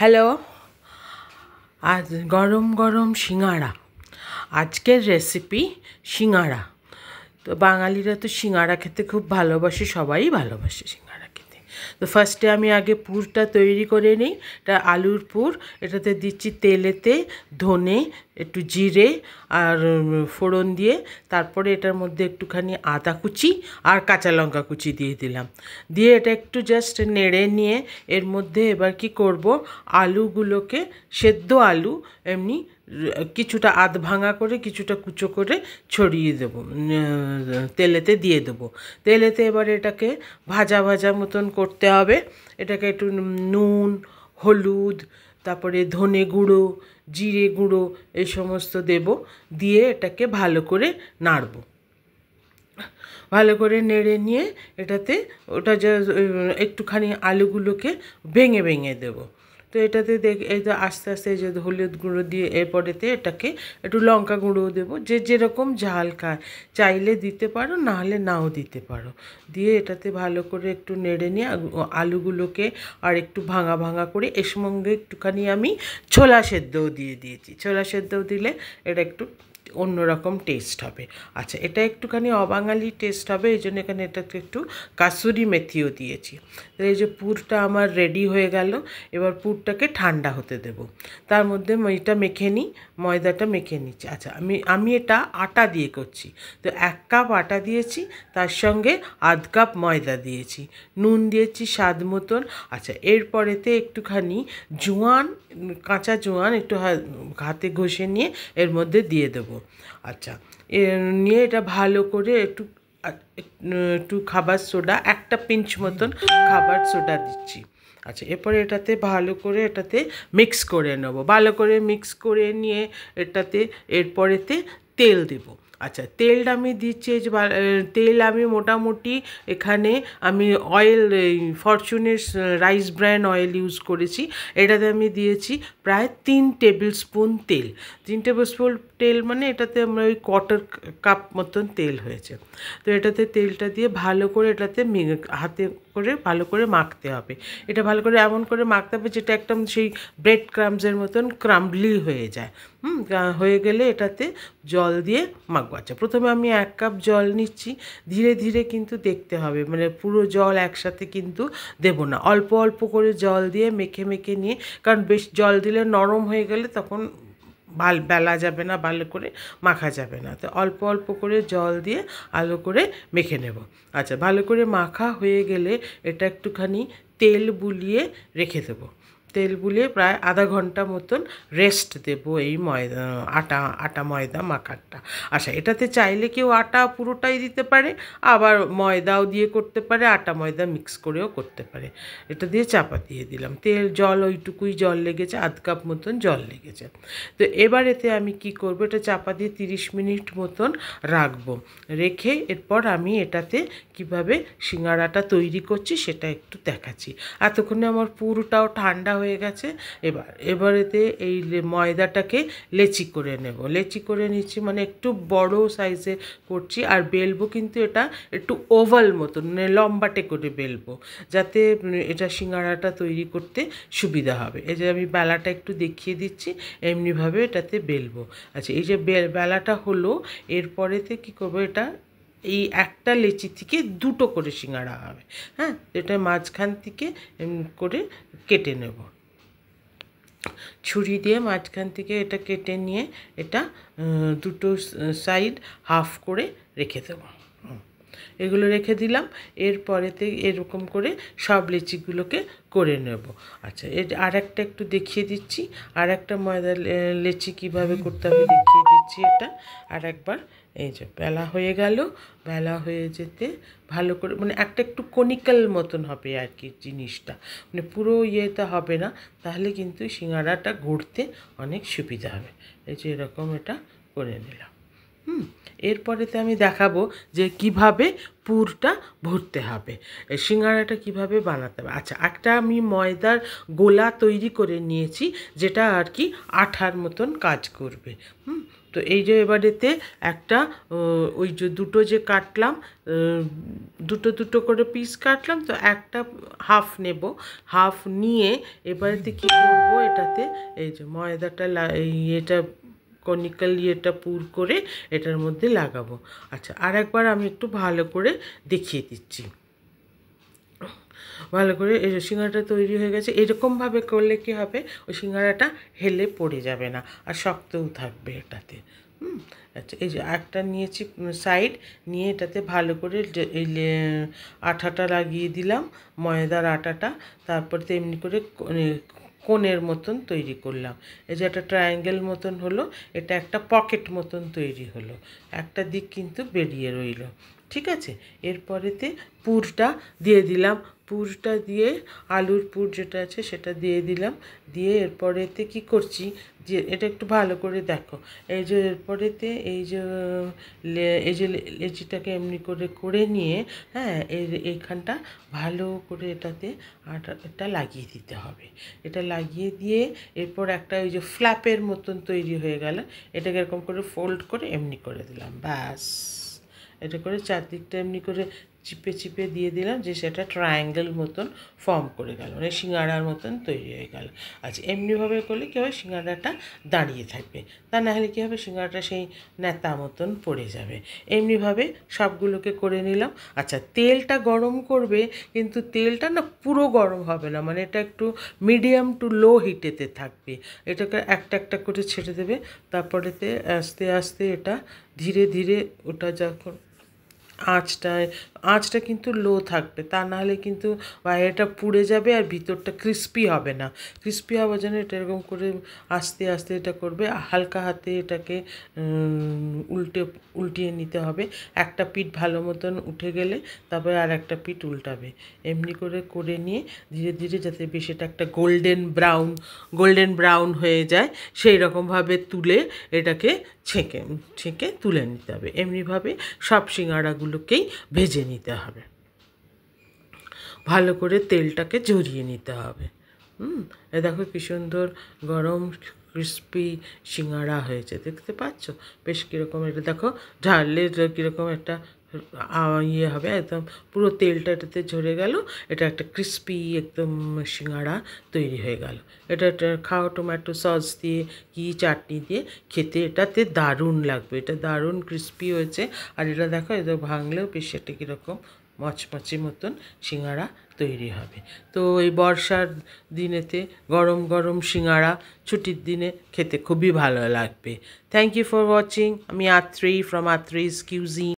Hello, আজ গরম গরম সিঙাড়া। আজকের রেসিপি সিঙাড়া। তো বাঙালিরা তো সিঙাড়া খেতে খুব ভালোবাসে, সবাই ভালোবাসে সিঙাড়া খেতে। তো ফার্স্টে আমি আগে পুরটা তৈরি করে নিই। এটা আলুর পুর। এটাতে দিচ্ছি তেলেতে ধনে, একটু জিরে আর ফোড়ন দিয়ে, তারপরে এটার মধ্যে একটুখানি আদা কুচি আর কাঁচা লঙ্কা কুচি দিয়ে দিলাম। দিয়ে এটা একটু জাস্ট নেড়ে নিয়ে এর মধ্যে এবার কি করব, আলুগুলোকে, সেদ্ধ আলু এমনি কিছুটা আধ ভাঙা করে কিছুটা কুচো করে ছড়িয়ে দেবো, তেলেতে দিয়ে দেবো। তেলেতে এবার এটাকে ভাজা ভাজা মতন করতে হবে। এটাকে একটু নুন, হলুদ, তারপরে ধনে গুঁড়ো, জিরে গুঁড়ো এই সমস্ত দেব। দিয়ে এটাকে ভালো করে নাড়ব। ভালো করে নেড়ে নিয়ে এটাতে ওটা যা একটুখানি আলুগুলোকে ভেঙে ভেঙে দেবো। তো এটাতে এই তো আস্তে আস্তে যে হলুদ গুঁড়ো দিয়ে এরপরেতে এটাকে একটু লঙ্কা গুঁড়োও দেবো, যে যেরকম ঝাল খায়, চাইলে দিতে পারো, নাহলে নাও দিতে পারো। দিয়ে এটাতে ভালো করে একটু নেড়ে নিয়ে আলুগুলোকে আর একটু ভাঙা ভাঙা করে এর সঙ্গে একটুখানি আমি ছোলা সেদ্ধও দিয়ে দিয়েছি। ছোলা সেদ্ধও দিলে এটা একটু অন্যরকম টেস্ট হবে। আচ্ছা, এটা একটুখানি অবাঙালি টেস্ট হবে, এই জন্য এখানে এটাতে একটু কাসুরি মেথিও দিয়েছি। তো এই যে পুরটা আমার রেডি হয়ে গেল। এবার পুরটাকে ঠান্ডা হতে দেব। তার মধ্যে এটা মেখে নিই, ময়দাটা মেখে নিচ্ছি। আচ্ছা, আমি এটা আটা দিয়ে করছি। তো 1 কাপ আটা দিয়েছি, তার সঙ্গে আধ কাপ ময়দা দিয়েছি, নুন দিয়েছি স্বাদ মতন। আচ্ছা, এরপরেতে একটুখানি জোয়ান, কাঁচা জোয়ান একটু হাতে ঘষে নিয়ে এর মধ্যে দিয়ে দেবো। আচ্ছা, নিয়ে এটা ভালো করে একটু একটু খাবার সোডা, 1 পিঞ্চ মতন খাবার সোডা দিচ্ছি। আচ্ছা, এরপরে এটাতে ভালো করে এটাতে মিক্স করে নেবো। ভালো করে মিক্স করে নিয়ে এটাতে এরপরেতে তেল দেবো। আচ্ছা, তেলটা আমি দিচ্ছি, তেল আমি মোটামুটি এখানে আমি অয়েল, ফরচুনের রাইস ব্র্যান্ড অয়েল ইউজ করেছি। এটাতে আমি দিয়েছি প্রায় 3 টেবিল স্পুন তেল। 3 টেবিল স্পুন তেল মানে এটাতে আমরা ওই 1/4 কাপ মতন তেল হয়েছে। তো এটাতে তেলটা দিয়ে ভালো করে এটাতে হাতে করে ভালো করে মাখতে হবে। এটা ভালো করে এমন করে মাখতে হবে যেটা একদম সেই ব্রেড ক্রাম্বসের মতন ক্রাম্বলি হয়ে যায়। হয়ে গেলে এটাতে জল দিয়ে মাখবো। আচ্ছা, প্রথমে আমি 1 কাপ জল নিচ্ছি। ধীরে ধীরে কিন্তু দেখতে হবে, মানে পুরো জল একসাথে কিন্তু দেব না, অল্প অল্প করে জল দিয়ে মেখে মেখে নিয়ে, কারণ বেশ জল দিলে নরম হয়ে গেলে তখন বেলা যাবে না, ভালো করে মাখা যাবে না। তো অল্প অল্প করে জল দিয়ে আলো করে মেখে নেব। আচ্ছা, ভালো করে মাখা হয়ে গেলে এটা একটুখানি তেল বুলিয়ে রেখে দেবো। তেল বুলিয়ে প্রায় আধা ঘন্টা মতন রেস্ট দেবো এই ময়দা, আটা ময়দা মাখারটা। আচ্ছা, এটাতে চাইলে কেউ আটা পুরোটাই দিতে পারে, আবার ময়দাও দিয়ে করতে পারে, আটা ময়দা মিক্স করেও করতে পারে। এটা দিয়ে চাপা দিয়ে দিলাম। জল ওইটুকুই জল লেগেছে, আধ কাপ মতন জল লেগেছে। তো এবার এতে আমি কি করব, এটা চাপা দিয়ে 30 মিনিট মতন রাখবো। রেখে এরপর আমি এটাতে কিভাবে সিঙাড়াটা তৈরি করছি সেটা একটু দেখাচ্ছি। এতক্ষণে আমার পুরোটাও ঠান্ডা হয়ে গেছে। এবার এতে এই ময়দাটাকে লেচি করে নেব। লেচি করে নিচ্ছি, মানে একটু বড় সাইজে করছি। আর বেলবো কিন্তু এটা একটু ওভাল মতন, মানে লম্বাটে করে বেলবো, যাতে এটা সিঙাড়াটা তৈরি করতে সুবিধা হবে। এই যে আমি বেলাটা একটু দেখিয়ে দিচ্ছি, এমনিভাবে এটাতে বেলবো। আচ্ছা, এই যে বেলাটা হলো, এরপরেতে কি করবো, এটা এই একটা লেচি থেকে 2টো করে সিঙাড়া হবে। হ্যাঁ, এটা মাঝখান থেকে করে কেটে নেব। ছুরি দিয়ে মাঝখান থেকে এটা কেটে নিয়ে এটা 2টো সাইড হাফ করে রেখে দেবো। এগুলো রেখে দিলাম। এরপরেতে এরকম করে সব লেচিগুলোকে করে নেব। আচ্ছা, আর একটা একটু দেখিয়ে দিচ্ছি, আর একটা ময়দা লেচি কীভাবে করতে হবে দেখিয়ে দিচ্ছি। এটা আর একবার, এই যে বেলা হয়ে গেল। বেলা হয়ে যেতে ভালো করে, মানে একটা একটু কনিক্যাল মতন হবে আর কি জিনিসটা, মানে পুরো ইয়েটা হবে না, তাহলে কিন্তু সিঙাড়াটা গড়তে অনেক সুবিধা হবে। এই যে এরকম এটা করে নিলাম। এরপরেতে আমি দেখাবো যে কিভাবে পুরটা ভরতে হবে, সিঙাড়াটা কিভাবে বানাতে হবে। আচ্ছা, একটা আমি ময়দার গোলা তৈরি করে নিয়েছি, যেটা আর কি আঠার মতন কাজ করবে। তো তো এই যে এবারেতে একটা ওই যে দুটো যে কাটলাম, দুটো দুটো করে পিস কাটলাম, তো একটা হাফ নেব, হাফ নিয়ে এবারেতে কী করবো, এটাতে এই যে ময়দাটা এটা কনিক্যাল ইয়েটা পুর করে এটার মধ্যে লাগাবো। আচ্ছা, আর একবার আমি একটু ভালো করে দেখিয়ে দিচ্ছি। ভালো করে এই সিঙ্গাড়াটা তৈরি হয়ে গেছে। এরকমভাবে করলে কি হবে, ওই সিঙ্গাড়াটা হেলে পড়ে যাবে না আর শক্তও থাকবে এটাতে। আচ্ছা, এই যে একটা নিয়েছি সাইড, নিয়ে এটাতে ভালো করে এই আঠাটা লাগিয়ে দিলাম, ময়দার আটাটা। তারপর তেমনি করে কোণের মতন তৈরি করলাম। এই যে একটা ট্রায়াঙ্গেল মতন হলো, এটা একটা পকেট মতন তৈরি হলো, একটা দিক কিন্তু বেরিয়ে রইল। ঠিক আছে, এরপরেতে পুরটা দিয়ে দিলাম, পুরটা দিয়ে আলুর পুর যেটা আছে সেটা দিয়ে দিলাম, দিয়ে এরপরেতে কি করছি, যে এটা একটু ভালো করে দেখো, এই যে এরপরেতে এই যে লেচিটাকে এমনি করে করে নিয়ে, হ্যাঁ, এইখানটা ভালো করে এটাতে এটা লাগিয়ে দিতে হবে। এটা লাগিয়ে দিয়ে এরপর একটা ওই যে ফ্ল্যাপের মতন তৈরি হয়ে গেল, এটাকে এরকম করে ফোল্ড করে এমনি করে দিলাম, ব্যাস। এটা করে চারদিকটা এমনি করে চিপে চিপে দিয়ে দিলাম, যে সেটা ট্রায়াঙ্গেল মতন ফর্ম করে গেল, মানে সিঙ্গাড়ার মতন তৈরি হয়ে গেল। আচ্ছা, এমনিভাবে করলে কী হবে, সিঙ্গাড়াটা দাঁড়িয়ে থাকবে, তা না হলে কী হবে, সিঙ্গাড়াটা সেই নেতা মতন পড়ে যাবে। এমনিভাবে সবগুলোকে করে নিলাম। আচ্ছা, তেলটা গরম করবে, কিন্তু তেলটা না পুরো গরম হবে না, মানে এটা একটু মিডিয়াম টু লো হিটেতে থাকবে। এটাকে একটা একটা করে ছেড়ে দেবে, তারপরেতে আস্তে আস্তে এটা ধীরে ধীরে ওটা যখন আঁচটা কিন্তু লো থাকবে, তা নাহলে কিন্তু বাইরেটা পুড়ে যাবে আর ভিতরটা ক্রিস্পি হবে না। ক্রিস্পি হওয়ার জন্য এটা এরকম করে আস্তে আস্তে এটা করবে, হালকা হাতে এটাকে উল্টিয়ে নিতে হবে। একটা পিঠ ভালো মতন উঠে গেলে তারপরে আর একটা পিঠ উল্টাবে, এমনি করে করে নিয়ে ধীরে ধীরে যাতে বেশ এটা একটা গোল্ডেন ব্রাউন হয়ে যায়, সেই রকমভাবে তুলে এটাকে ছেঁকে তুলে নিতে হবে। এমনিভাবে সব সিঙ্গাড়াগুলোকেই ভেজে নিতে হবে, ভালো করে তেলটাকে ঝরিয়ে নিতে হবে। এ দেখো কি সুন্দর গরম ক্রিস্পি সিঙ্গাড়া হয়েছে, দেখতে পাচ্ছ বেশ কীরকম, এটা দেখো ঢাললে কীরকম একটা ইয়ে হবে, একদম পুরো তেলটা এটাতে ঝরে গেল, এটা একটা ক্রিস্পি একদম সিঙ্গাড়া তৈরি হয়ে গেল। এটা খাও টমেটো সস দিয়ে কি চাটনি দিয়ে খেতে এটাতে দারুণ লাগবে, এটা দারুণ ক্রিস্পি হয়েছে। আর এটা দেখো, এটা ভাঙলেও বেশ একটা কীরকম মচমচে মতন সিঙ্গাড়া তৈরি হবে। তো এই বর্ষার দিনেতে গরম গরম সিঙ্গাড়া ছুটির দিনে খেতে খুবই ভালো লাগবে। Thank you for watching. আমি আত্রি ফ্রম আত্রিজ কিউজিন।